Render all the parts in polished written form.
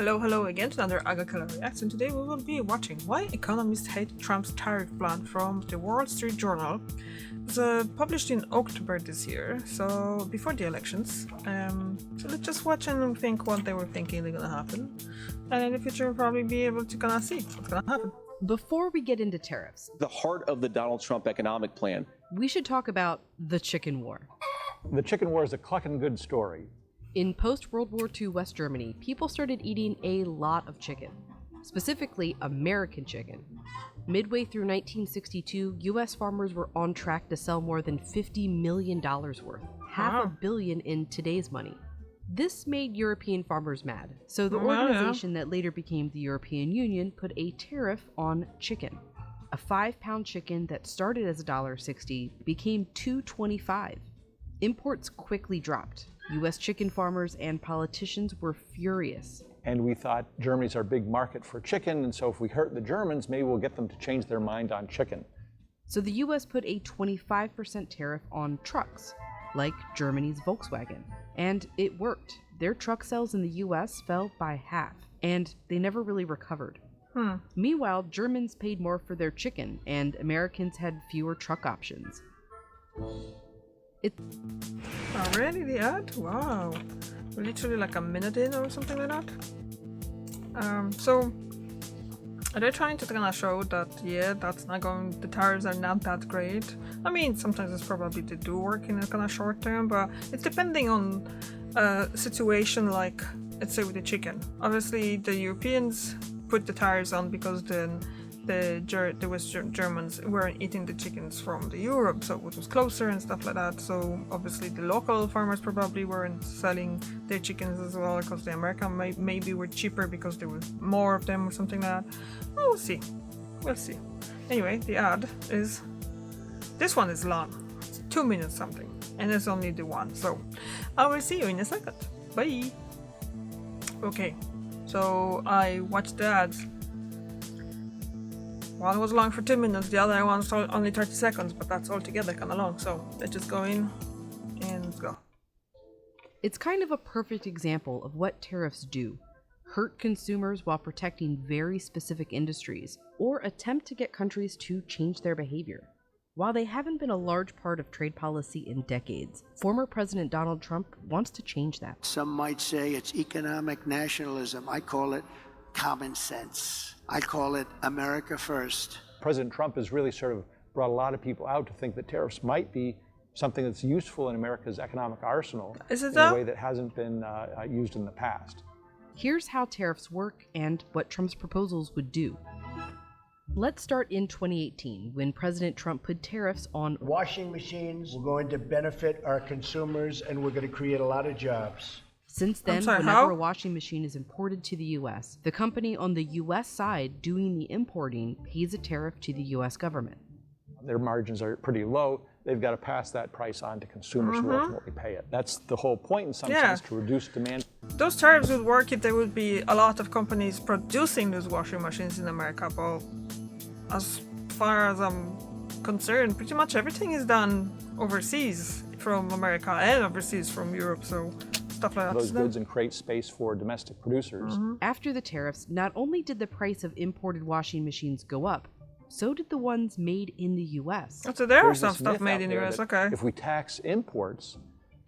Hello again to another Agricultural Reacts, and today we will be watching Why Economists Hate Trump's Tariff Plan from the Wall Street Journal. It was published in October this year, so before the elections. So let's just watch and think what they were thinking is gonna happen. And in the future we'll probably be able to kind of see what's gonna happen. Before we get into tariffs, the heart of the Donald Trump economic plan, we should talk about the chicken war. The chicken war is a clucking good story. In post-World War II West Germany, people started eating a lot of chicken, specifically American chicken. Midway through 1962, U.S. farmers were on track to sell more than $50 million worth, $500 million in today's money. This made European farmers mad, so the organization that later became the European Union put a tariff on chicken. A 5-pound chicken that started as $1.60 became $2.25. Imports quickly dropped. U.S. chicken farmers and politicians were furious. And we thought Germany's our big market for chicken, and so if we hurt the Germans, maybe we'll get them to change their mind on chicken. So the U.S. put a 25% tariff on trucks, like Germany's Volkswagen. And it worked. Their truck sales in the U.S. fell by half, and they never really recovered. Meanwhile, Germans paid more for their chicken, and Americans had fewer truck options. Already the ad? Wow. We're literally like a minute in or something like that. So are they trying to kind of show that, yeah, the tariffs are not that great? I mean, sometimes it's probably they do work in a kind of short term, but it's depending on a situation like, let's say with the chicken. Obviously, the Europeans put the tariffs on because then the West Germans weren't eating the chickens from the Europe, so it was closer and stuff like that. So obviously the local farmers probably weren't selling their chickens as well because the American maybe were cheaper because there was more of them or something like that. We'll see. Anyway, the ad is, this one is long. It's 2 minutes something, and it's only the one. So I will see you in a second. Bye. Okay, so I watched the ads. One was long for 2 minutes, the other one was only 30 seconds, but that's altogether kind of long. So let's just go in and go. It's kind of a perfect example of what tariffs do. Hurt consumers while protecting very specific industries, or attempt to get countries to change their behavior. While they haven't been a large part of trade policy in decades, former President Donald Trump wants to change that. Some might say it's economic nationalism. I call it common sense. I call it America first. President Trump has really sort of brought a lot of people out to think that tariffs might be something that's useful in America's economic arsenal in a way that hasn't been used in the past. Here's how tariffs work and what Trump's proposals would do. Let's start in 2018, when President Trump put tariffs on washing machines. We're going to benefit our consumers, and we're going to create a lot of jobs. Since then, whenever a washing machine is imported to the U.S., the company on the U.S. side doing the importing pays a tariff to the U.S. government. Their margins are pretty low. They've got to pass that price on to consumers who ultimately pay it. That's the whole point in some sense, to reduce demand. Those tariffs would work if there would be a lot of companies producing those washing machines in America, but as far as I'm concerned, pretty much everything is done overseas from America and overseas from Europe, so stuff like that. Those goods and create space for domestic producers. After the tariffs, not only did the price of imported washing machines go up, so did the ones made in the U.S. So there are some stuff made in the U.S., okay. If we tax imports,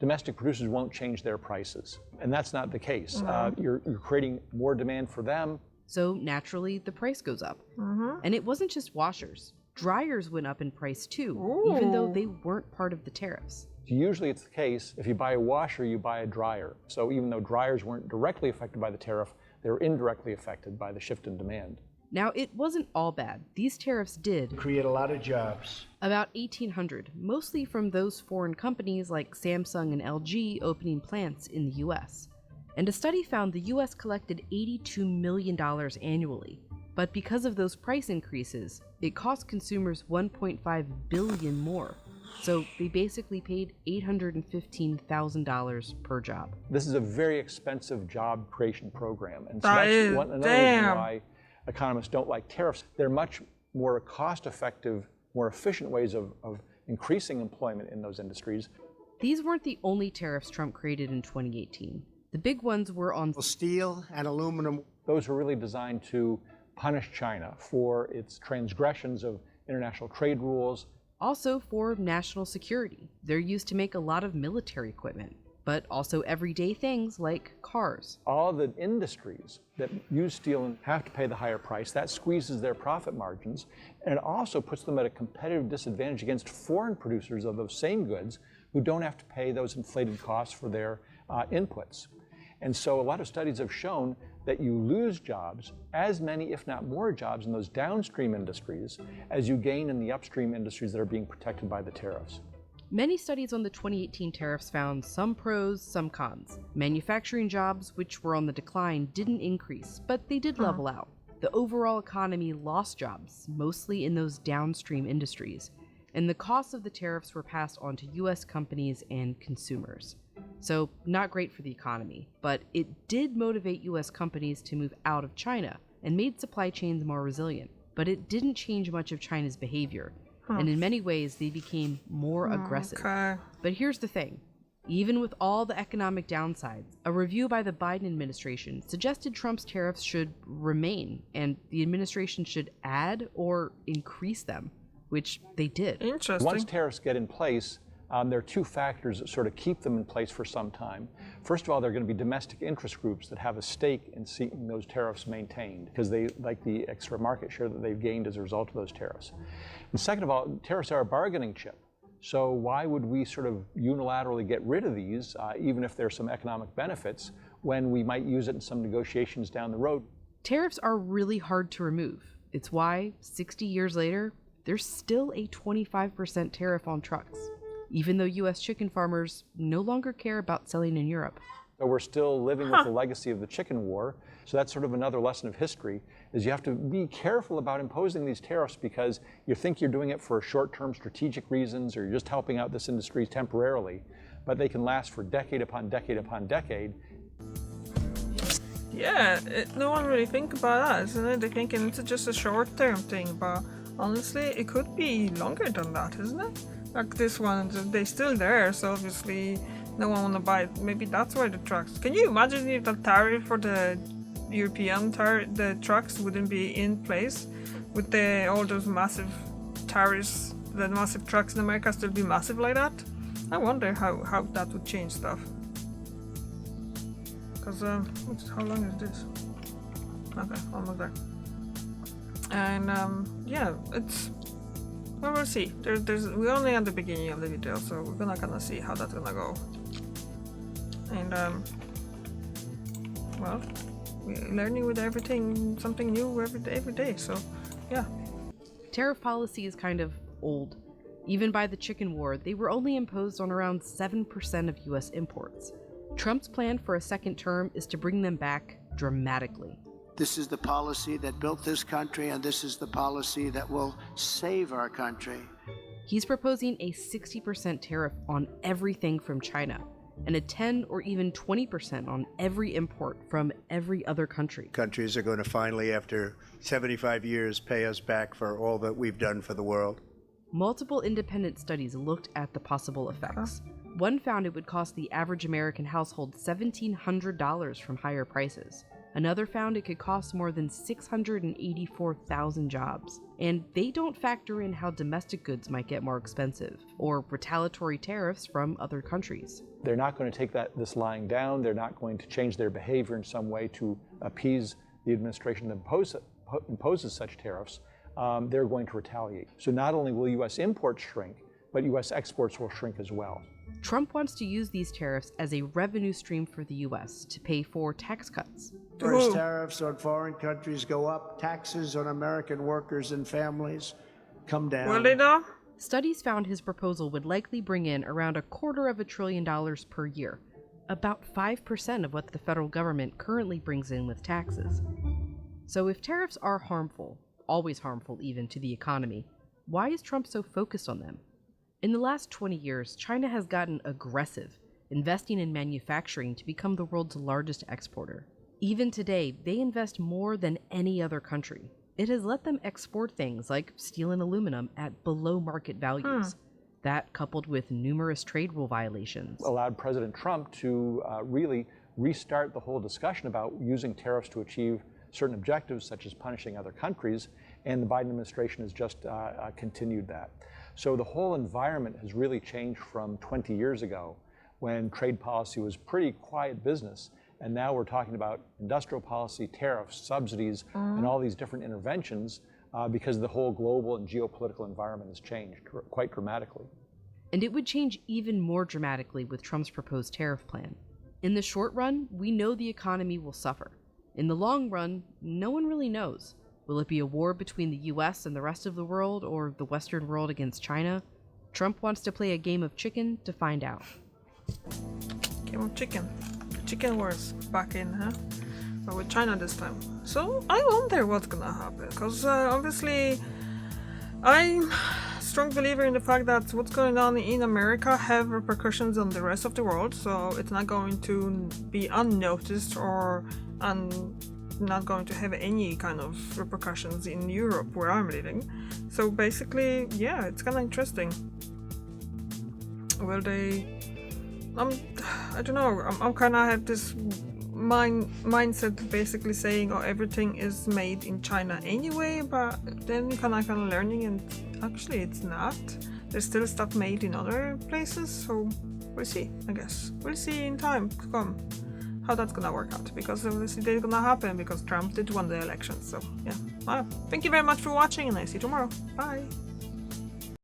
domestic producers won't change their prices. And that's not the case. You're creating more demand for them. So naturally, the price goes up. And it wasn't just washers. Dryers went up in price too, even though they weren't part of the tariffs. Usually it's the case, if you buy a washer, you buy a dryer. So even though dryers weren't directly affected by the tariff, they were indirectly affected by the shift in demand. Now, it wasn't all bad. These tariffs did create a lot of jobs. About 1,800, mostly from those foreign companies like Samsung and LG opening plants in the U.S. And a study found the U.S. collected $82 million annually. But because of those price increases, it cost consumers $1.5 billion more. So they basically paid $815,000 per job. This is a very expensive job creation program. And so that's another reason why economists don't like tariffs. They're much more cost-effective, more efficient ways of increasing employment in those industries. These weren't the only tariffs Trump created in 2018. The big ones were on Steel and aluminum. Those were really designed to punish China for its transgressions of international trade rules. Also for national security. They're used to make a lot of military equipment, but also everyday things like cars. All the industries that use steel have to pay the higher price. That squeezes their profit margins, and it also puts them at a competitive disadvantage against foreign producers of those same goods who don't have to pay those inflated costs for their inputs. And so a lot of studies have shown that you lose jobs, as many, if not more jobs, in those downstream industries as you gain in the upstream industries that are being protected by the tariffs. Many studies on the 2018 tariffs found some pros, some cons. Manufacturing jobs, which were on the decline, didn't increase, but they did level out. The overall economy lost jobs, mostly in those downstream industries, and the costs of the tariffs were passed on to US companies and consumers. So, not great for the economy, but it did motivate US companies to move out of China and made supply chains more resilient. But it didn't change much of China's behavior, and in many ways they became more aggressive. Okay. But here's the thing. Even with all the economic downsides, a review by the Biden administration suggested Trump's tariffs should remain, and the administration should add or increase them, which they did. Interesting. Once tariffs get in place, there are two factors that sort of keep them in place for some time. First of all, there are going to be domestic interest groups that have a stake in seeing those tariffs maintained because they like the extra market share that they've gained as a result of those tariffs. And second of all, tariffs are a bargaining chip. So why would we sort of unilaterally get rid of these, even if there's some economic benefits, when we might use it in some negotiations down the road? Tariffs are really hard to remove. It's why, 60 years later, there's still a 25% tariff on trucks, even though US chicken farmers no longer care about selling in Europe. So we're still living with the legacy of the chicken war. So that's sort of another lesson of history, is you have to be careful about imposing these tariffs because you think you're doing it for short-term strategic reasons or you're just helping out this industry temporarily, but they can last for decade upon decade upon decade. Yeah, no one really think about that, isn't it? They're thinking it's just a short-term thing, but honestly, it could be longer than that, isn't it? Like this one, they're still there, so obviously no one want to buy it. Maybe that's why the trucks. Can you imagine if the tariff for the European the trucks wouldn't be in place with all those massive tariffs, the massive trucks in America still be massive like that? I wonder how that would change stuff. Because how long is this? Okay, almost there. And yeah, it's. Well, we'll see. We're only at the beginning of the video, so we're not gonna see how that's gonna go. And well, we're learning with everything, something new every day. So, yeah. Tariff policy is kind of old. Even by the chicken war, they were only imposed on around 7% of US imports. Trump's plan for a second term is to bring them back dramatically. This is the policy that built this country, and this is the policy that will save our country. He's proposing a 60% tariff on everything from China, and a 10 or even 20% on every import from every other country. Countries are going to finally, after 75 years, pay us back for all that we've done for the world. Multiple independent studies looked at the possible effects. One found it would cost the average American household $1,700 from higher prices. Another found it could cost more than 684,000 jobs. And they don't factor in how domestic goods might get more expensive, or retaliatory tariffs from other countries. They're not going to take this lying down. They're not going to change their behavior in some way to appease the administration that imposes such tariffs. They're going to retaliate. So not only will U.S. imports shrink, but U.S. exports will shrink as well. Trump wants to use these tariffs as a revenue stream for the U.S. to pay for tax cuts. First, tariffs on foreign countries go up, taxes on American workers and families come down. Will they though? Studies found his proposal would likely bring in around $250 billion per year, about 5% of what the federal government currently brings in with taxes. So if tariffs are harmful, always harmful even to the economy, why is Trump so focused on them? In the last 20 years, China has gotten aggressive, investing in manufacturing to become the world's largest exporter. Even today, they invest more than any other country. It has let them export things like steel and aluminum at below market values. That, coupled with numerous trade rule violations, allowed President Trump to really restart the whole discussion about using tariffs to achieve certain objectives, such as punishing other countries, and the Biden administration has just continued that. So the whole environment has really changed from 20 years ago, when trade policy was pretty quiet business, and now we're talking about industrial policy, tariffs, subsidies, and all these different interventions because the whole global and geopolitical environment has changed quite dramatically. And it would change even more dramatically with Trump's proposed tariff plan. In the short run, we know the economy will suffer. In the long run, no one really knows. Will it be a war between the US and the rest of the world, or the Western world against China? Trump wants to play a game of chicken to find out. Game of chicken. Chicken wars back in, huh? But with China this time. So I wonder what's gonna happen, because obviously I'm a strong believer in the fact that what's going on in America have repercussions on the rest of the world, so it's not going to be unnoticed or not going to have any kind of repercussions in Europe where I'm living. So basically, yeah, it's kind of interesting. Will they... I don't know, I'm kind of have this mindset basically saying, oh, everything is made in China anyway, but then you kind of learning, and actually it's not. There's still stuff made in other places, so we'll see, I guess. We'll see in time to come how that's gonna work out, because obviously it's gonna happen because Trump did win the election, so yeah. Thank you very much for watching, and I see you tomorrow. Bye!